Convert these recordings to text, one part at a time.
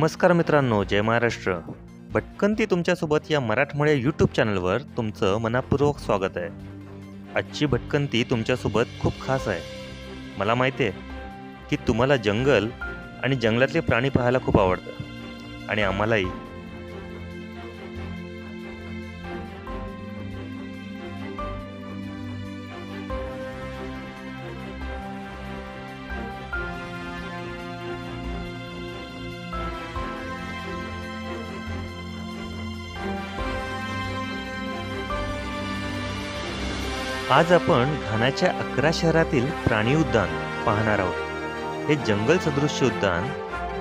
नमस्कार मित्रांनो, जय महाराष्ट्र. भटकंती तुमच्यासोबत या मराठमोळ्या यूट्यूब चॅनलवर तुमचं मनापूर्वक स्वागत आहे. आजची भटकंती तुमच्यासोबत खूप खास आहे. मला माहिती आहे की तुम्हाला जंगल आणि जंगलातले प्राणी पाहायला खूप आवडतं आणि आम्हालाही. आज आपण घानाच्या 11 शहरातील प्राणी उद्यान पाहणार आहोत. हे जंगल सदृश्य उद्यान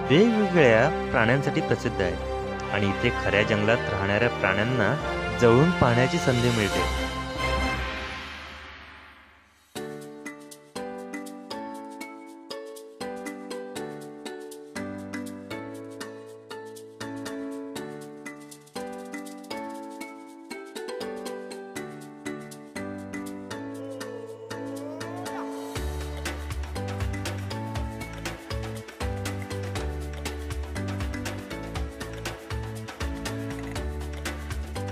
वेगवेगळ्या प्राण्यांसाठी प्रसिद्ध आहे आणि इथे खऱ्या जंगलात राहणाऱ्या प्राण्यांना जवळून पाहण्याची संधी मिळते.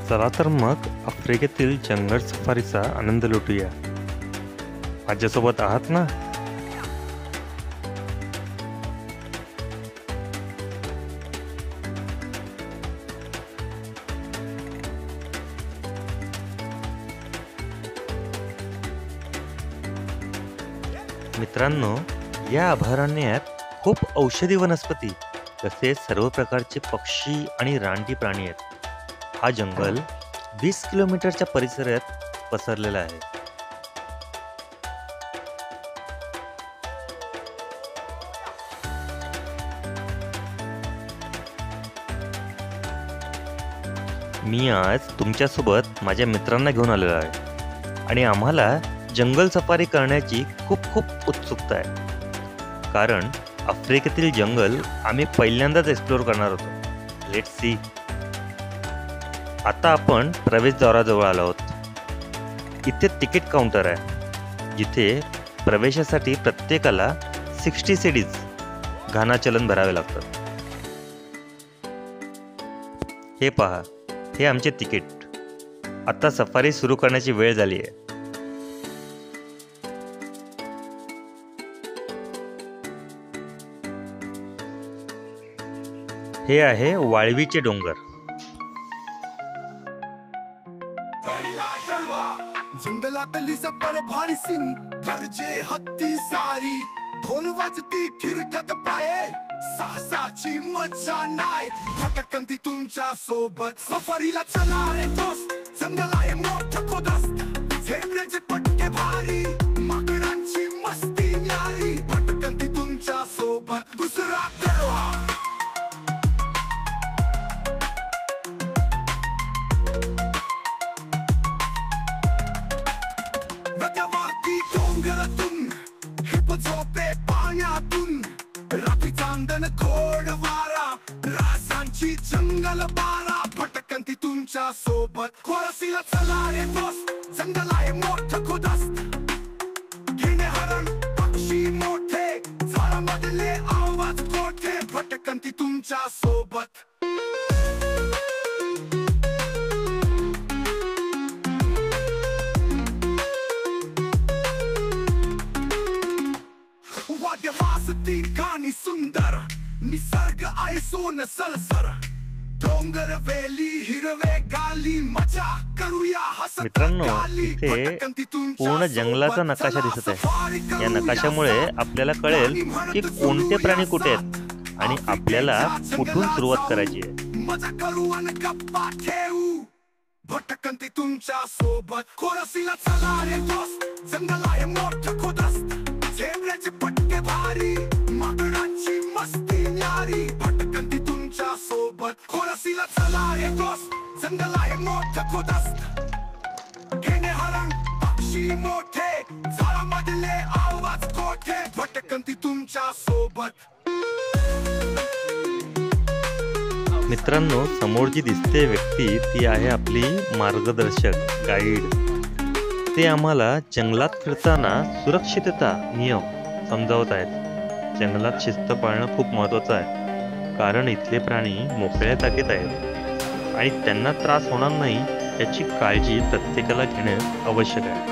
चला तर मग आफ्रिकेतील जंगल सफारीचा आनंद लुटूया. माझ्यासोबत आहात ना? मित्रांनो, या अभयारण्यात खूप औषधी वनस्पती तसेच सर्व प्रकारचे पक्षी आणि रानटी प्राणी आहेत. हा जंगल 20 किलोमीटरच्या परिसरात पसरलेला आहे. मी आज तुमच्यासोबत माझ्या मित्रांना घेऊन आलेलो आहे आणि आम्हाला जंगल सफारी करण्याची खूप उत्सुकता आहे, कारण आफ्रिकेतील जंगल आम्ही पहिल्यांदाच एक्सप्लोअर करणार होतो. Let's see. आता आपण प्रवेशद्वाराजवळ आलो आहोत. इथे तिकीट काउंटर आहे, जिथे प्रवेशासाठी प्रत्येकाला 60 सेडीज घाना चलन भरावे लागतात. हे पहा, हे आमचे तिकीट. आता सफारी सुरू करण्याची वेळ झाली आहे. हे आहे वाळवीचे डोंगर. जंगलातली सफर भारी सीन गरजे हत्ती सारी ढोल वाजती फिरतात पाये साहसाची मजा नाही. भटकंती तुमच्या सोबत सफारीला चला रे दोस्त. जंगल आहे मोठं कोदस्त, झेब्रेचे पट्टे भारी, माकडांची मस्ती न्यारी. भटकंती तुमच्या सोबत दुसरा देवा. झोपे पाण्यातून रात्री चांदण गोड वारा, रासांची जंगल बारा. भटकंती तुमच्या सोबत खोरसीला चला रे दोस्त. जंगल आहे मोठं खुदस्त, घेणे हरण पक्षी मोठे, झाडामधले आवाज मोठे. भटकंती तुमच्या सोबत. वाद्यवासती गाणी सुंदर, निसर्ग आहे सोन सलसर. डोंगर वेली हिरवे गाली, मजा करूया हसत. मित्रांनो, इथे पूर्ण जंगलाचा नकाशा दिसत आहे. या नकाशामुळे आपल्याला कळेल की कोणते प्राणी कुठे आहेत आणि आपल्याला कुठून सुरुवात करायची आहे. मजा करू आणि गप्पा ठेवू. भटकंती तुमच्या सोबत खोरसीला चला रे दोस्त. जंगल आहे मोठं खुदस्त, झेब्रेचे पट्टे भारी, माकडांची मस्ती न्यारी. भटकंती तुमच्या सोबत खोरसीला चला रे दोस्त. जंगल आहे मोठं खुदस्त, घेणे हरण पक्षी मोठे, झाडामधले आवाज मोठे. भटकंती तुमच्या सोबत. मित्रांनो, समोर जी दिसते व्यक्ती ती आहे आपली मार्गदर्शक, गाईड. ते आम्हाला जंगलात फिरताना सुरक्षितता नियम समजावत आहेत. जंगलात शिस्त पाळणं खूप महत्त्वाचं आहे, कारण इथले प्राणी मोकळ्या जागेत आहेत आणि त्यांना त्रास होणार नाही याची काळजी प्रत्येकाला घेणे आवश्यक आहे.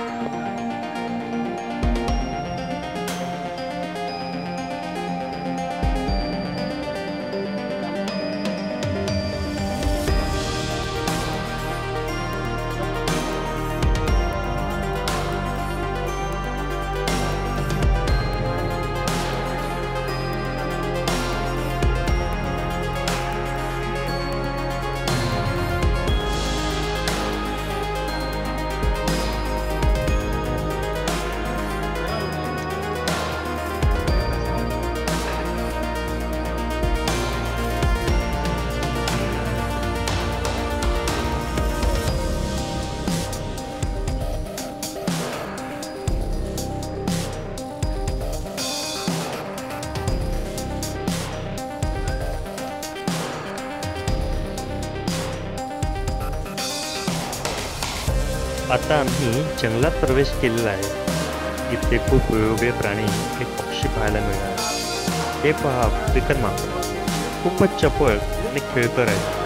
आता आम्ही जंगलात प्रवेश केलेला आहे. इथे खूप वेगवेगळे प्राणी आणि पक्षी पाहायला मिळतात. हे पहा, आफ्रिकन माकड खूपच चपळ आणि खेळकर आहे.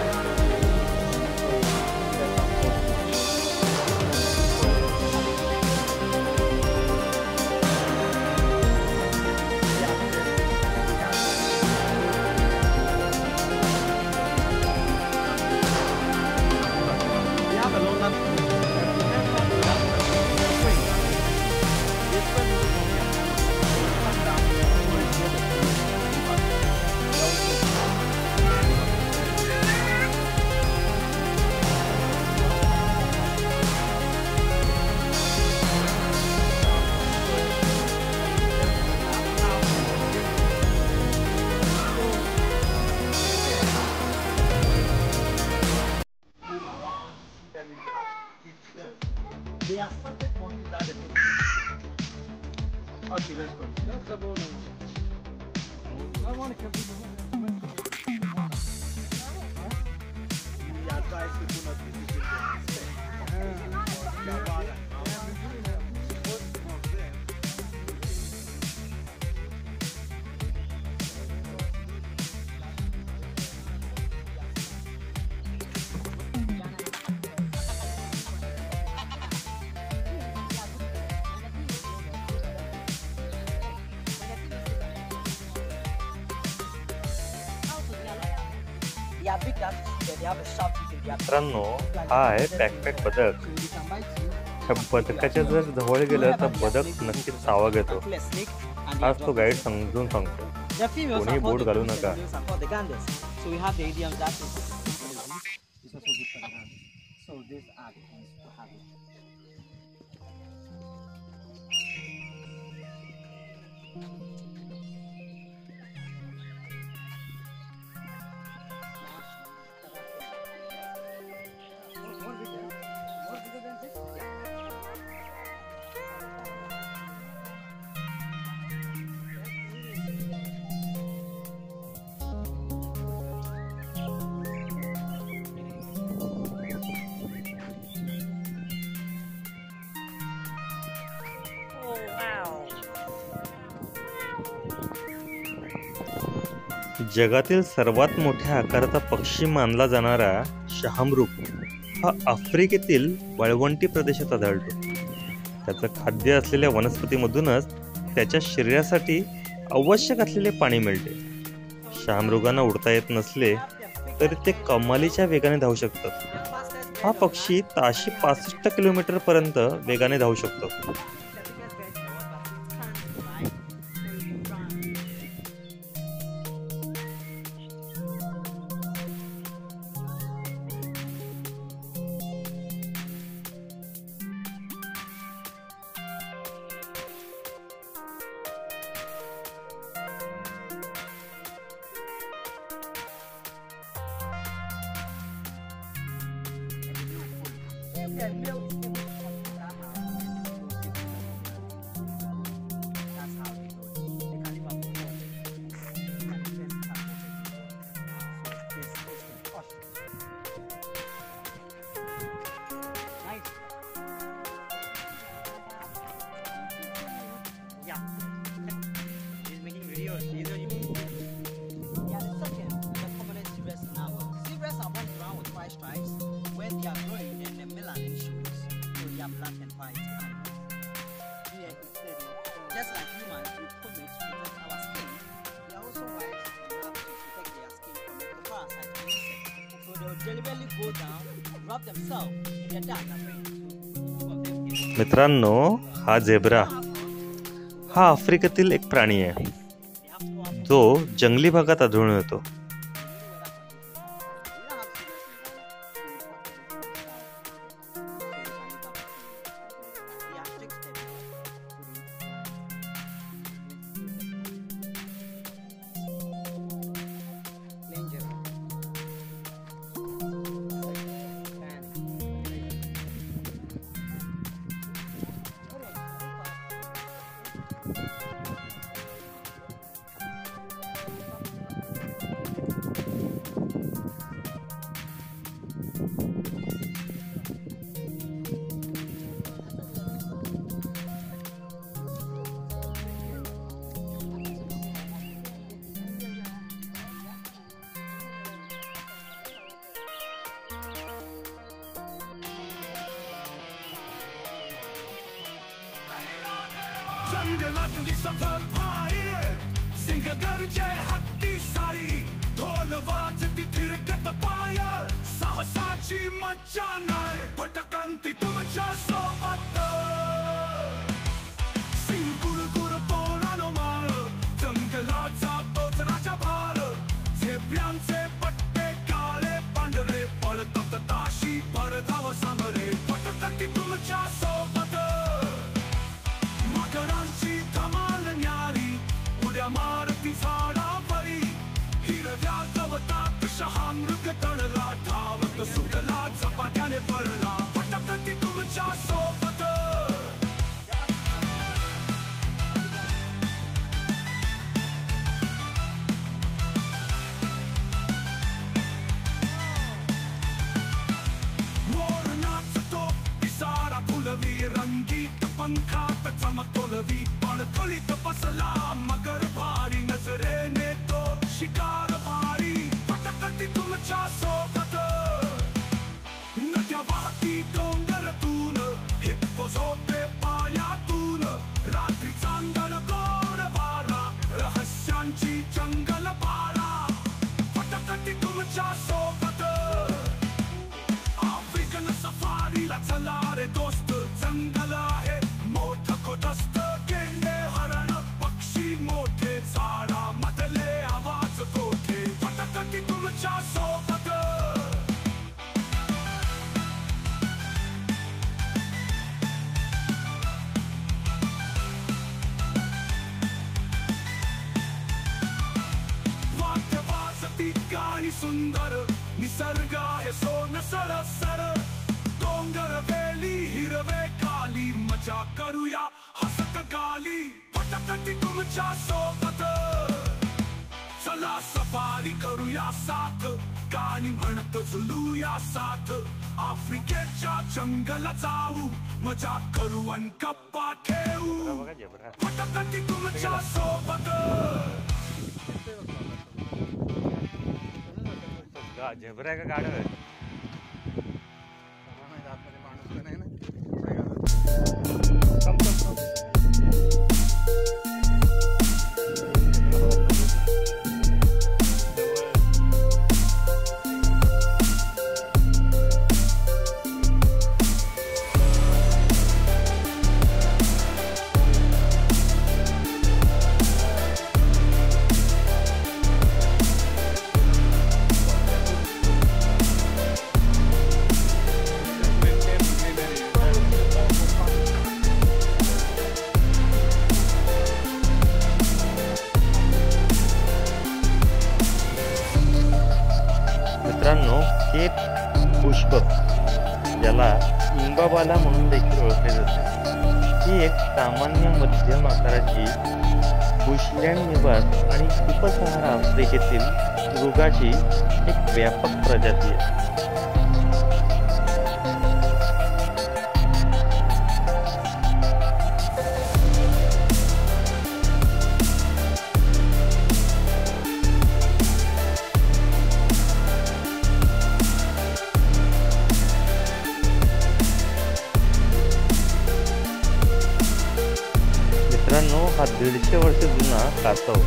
Okay, let's go. That's the bonus. I want to compete with मित्रांनो, हा आहे बॅकपॅक बदक. त्या बदकाच्या जर जवळ गेलं तर बदक नक्कीच चावा घेतो. हाच तो गाईड समजून सांगतो, कोणी बोट घालू नका. जगातील सर्वात मोठ्या आकाराचा पक्षी मानला जाणारा शहामृग हा आफ्रिकेतील वाळवंटी प्रदेशात आढळतो. त्याचं खाद्य असलेल्या वनस्पतीमधूनच त्याच्या शरीरासाठी आवश्यक असलेले पाणी मिळते. शहामृगांना उडता येत नसले तरी ते कमालीच्या वेगाने धावू शकतात. हा पक्षी ताशी 65 किलोमीटर पर्यंत वेगाने धावू शकतो. मित्रांनो, हा झेब्रा हा आफ्रिकेतील एक प्राणी आहे जो जंगली भागात आढळून येतो. जंगलातली सफर पाय सिंहगडचे हत्ती सारी ढोल वाजती थिरकत पाय साहसाची मज्जा नाही भटकंती तुमच्या सोबत सिंगुरगुर पोरानो माळ जंगलाचा तोच राजा भार झेब्र्यांचे पट्टे काळे पांढरे पळतात ताशी भरधाव सामरे भटकंती तुमच्या सोबत मकरांची धमाल न्यारी उड्या मारती झाडावरी हिरव्या गवतात शहामृग तळला धावत सुटला झपाट्याने पडला भटकंती तुमच्या सोबत मोर नाचतो पिसारा फुलवी रंगीत पंखात चमकतोलवी पण खोलीत बसला मगर भारी नजरेने तो शिकार भारी भटकंती तुमच्या सोबत नद्या वाहती डोंगरातून हिप्पो झोपे पायातून रात्री चांदण गोड वारा रहस्यांची जंगल पारा भटकंती तुमच्या सोबत आफ्रिकन सफारीला चला रे दोस्त जंगल आहे मोठं खोटस्त गेंडे हरण पक्षी मोठे झाडा मधले आवाज कोठे भटकंती तुमच्या सोबत वाद्य वाजती गाणी सुंदर निसर्ग आहे सोन सरसर डोंगर वेली हिरवे काली मजा करूया हसत गाली भटकंती तुमच्या सोबत चला सफारी करूया साथ गाणी म्हणत झुलूया साथ आफ्रिकेच्या जंगलात जाऊ मजा करू अन गप्पा ठेवू भटकंती तुमच्या सोबत झेब्रा आहे का गाढव आहे? मित्रांनो, हे पुष्प ज्याला इंबाबाला म्हणून देखील ओळखले जाते, ही एक सामान्य मध्यम आकाराची बुशलँड निवास आणि उपसहारा आफ्रिकेतील मृगाची एक व्यापक प्रजाती आहे. मित्रांनो, हा 150 वर्ष जुना कासव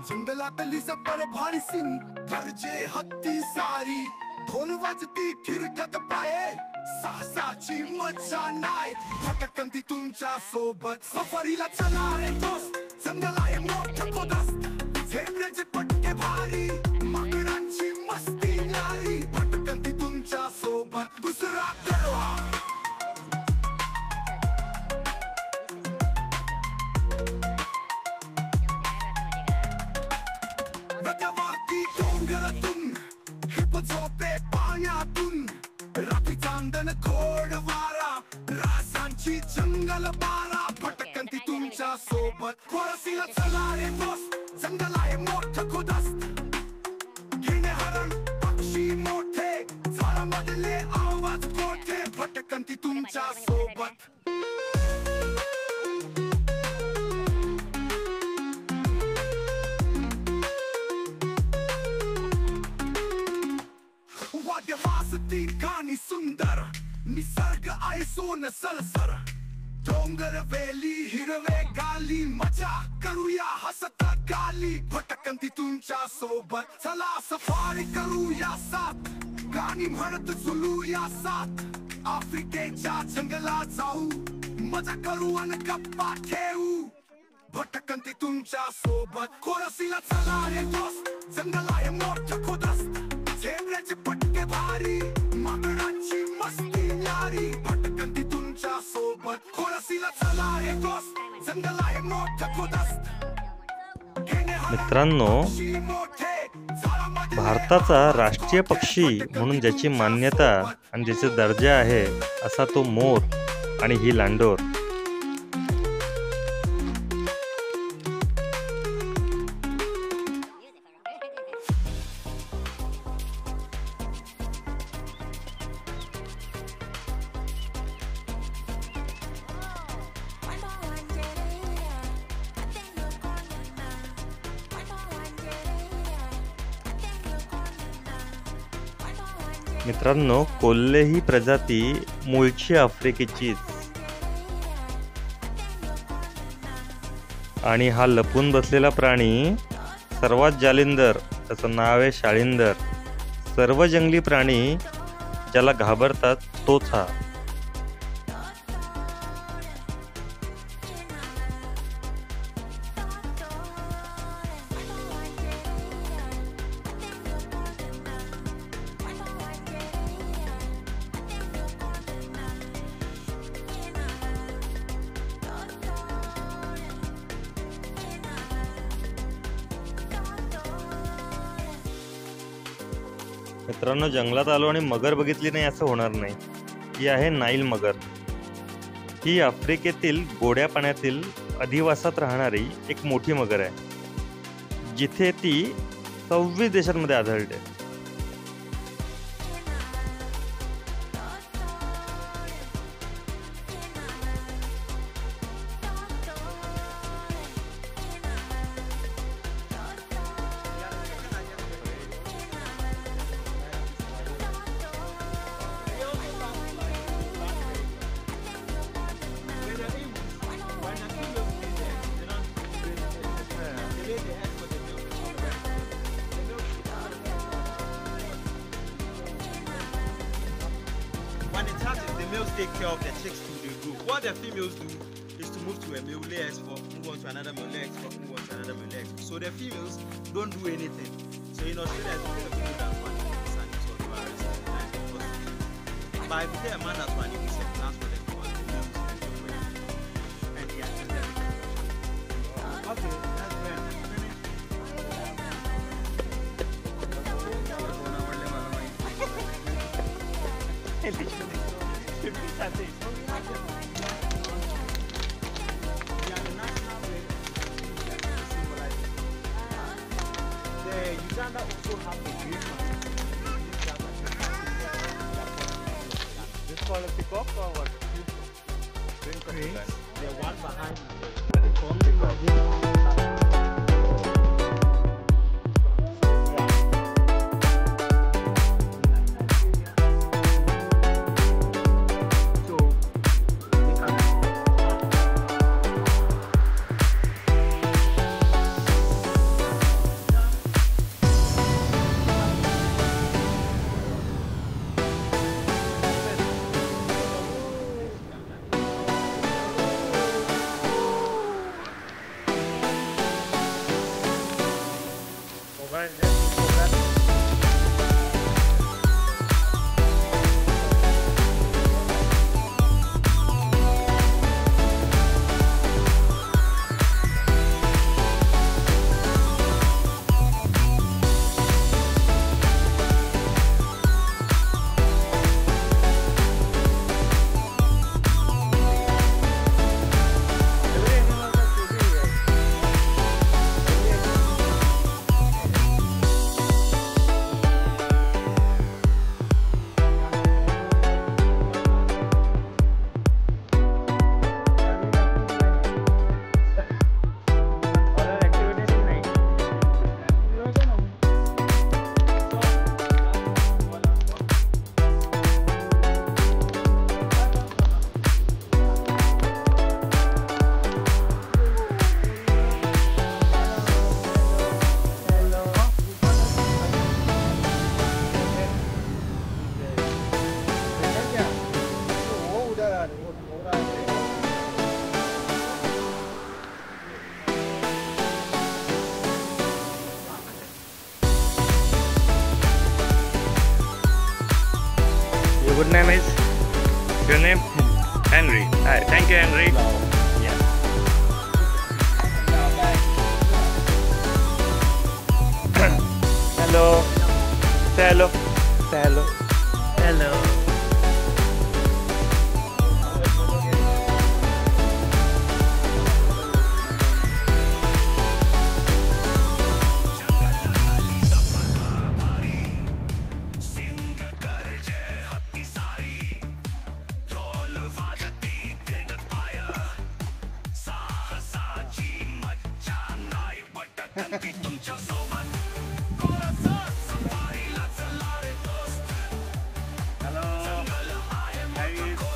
जंगलातली जबर भारी सिंग गरजे हत्ती सारी ढोल वाजती थिरकत पाये साहसाची मजा नाही भटकंती तुमच्या सोबत सफरीला चला रे दोस्त जंगल आहे मोठं खोदस्त झेंड्याचे पट्टे भारी माकडांची मस्ती न्यारी भटकंती तुमच्या सोबत दुसरा गरवा नद्यावरती डोंगरातून झोपे पाण्यातून रात्री चांदण घोड वारा रासांची जंगल बारा भटकंती तुमच्या सोबत कोरसीला चला रे दोस्त जंगल आहे मोठं खुदस्त घेणे हरण पक्षी मोठे झाडामधले आवाज मोठे भटकंती तुमच्या सोबत वाद्यवाजती गाणी सुंदर निसर्ग आहे सोन सलसर डोंगर वेली हिरवे गाली मजा करूया हसत गाली भटकंती तुमच्या सोबत चला सफारी करूया साथ गाणी म्हणत झुलूया साथ आफ्रिकेच्या जंगलात जाऊ मजा करू आणि गप्पा ठेवू भटकंती तुमच्या सोबत कोरसीला चला रे दोस्त जंगल आहे मोठं खुदस्त झेंड्याचे पट्टे भारी माकडांची मस्ती न्यारी भटकंती तुमच्या सोबत कोरसीला चला रे दोस्त जंगल आहे मोठं खुदस्त मित्रांनो, भारताचा राष्ट्रीय पक्षी म्हणून ज्याची मान्यता आणि ज्याचा दर्जा आहे असा तो मोर आणि ही लांडोर. मित्रांनो, कोल्हे ही प्रजाती मूळची आफ्रिकेचीच आणि हा लपून बसलेला प्राणी सर्वात जालिंदर, त्याचं नाव आहे शाळिंदर. सर्व जंगली प्राणी ज्याला घाबरतात तोच हा. मित्रांनो, जंगलात आलो आणि मगर बघितली नाही असं होणार नाही. ही आहे नाईल मगर. ही आफ्रिकेतील गोड्या पाण्यातील अधिवासात राहणारी एक मोठी मगर आहे, जिथे ती 26 देशांमध्ये आढळते. When it hatches, the males take care of their chicks to the group. What the females do is to move to a male, lay eggs for, move on to another male, lay eggs for, move on to another male, lay eggs. So the females don't do anything. So in Australia, it's the people that want to stand in sort of arrest and prostitute. But if they are man that's one, it's a class for them to want to males and yeah, and then okay, that's fair. Uganda also have a great one. This one is peacock or what? The one behind Good name is? Your name? Henry. Hi. Thank you, Henry. Yeah. Hello. Say hello. Say hello. Hello.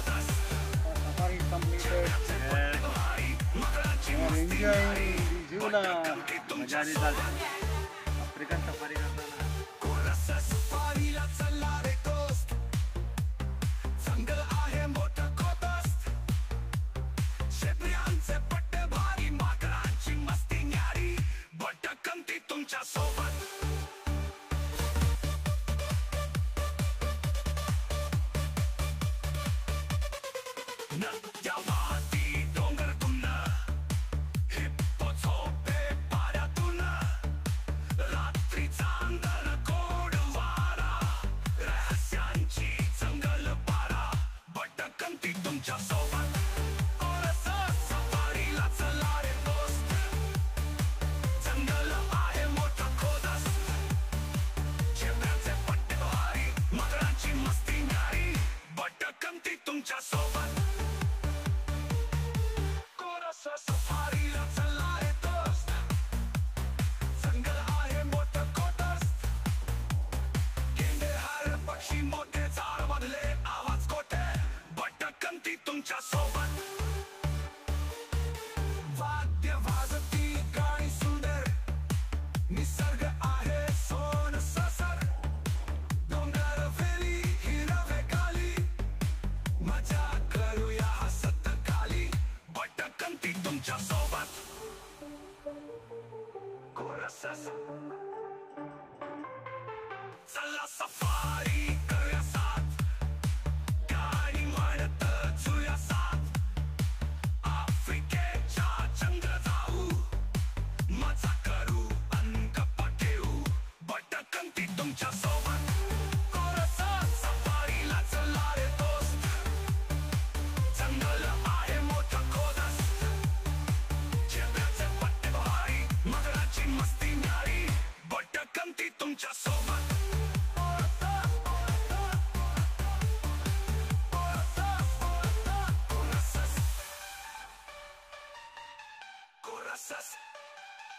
Safari completed. We are enjoying the zoo na. मजा आली चालते. African safari करताना. चला safari करूया साथ गाणी म्हणत जुया साथ आफ्रिकेच्या जंगल जाऊ मजा करू अंगप्पा ठेवू भटकंती तुमच्या सोबत कोरसात सफारीला चला रे दोस्त जंगल आहे मोठं खोदस्त झेब्राचे पट्टे भारी मगराची मस्ती न्यारी भटकंती तुमच्या सोबत Coraças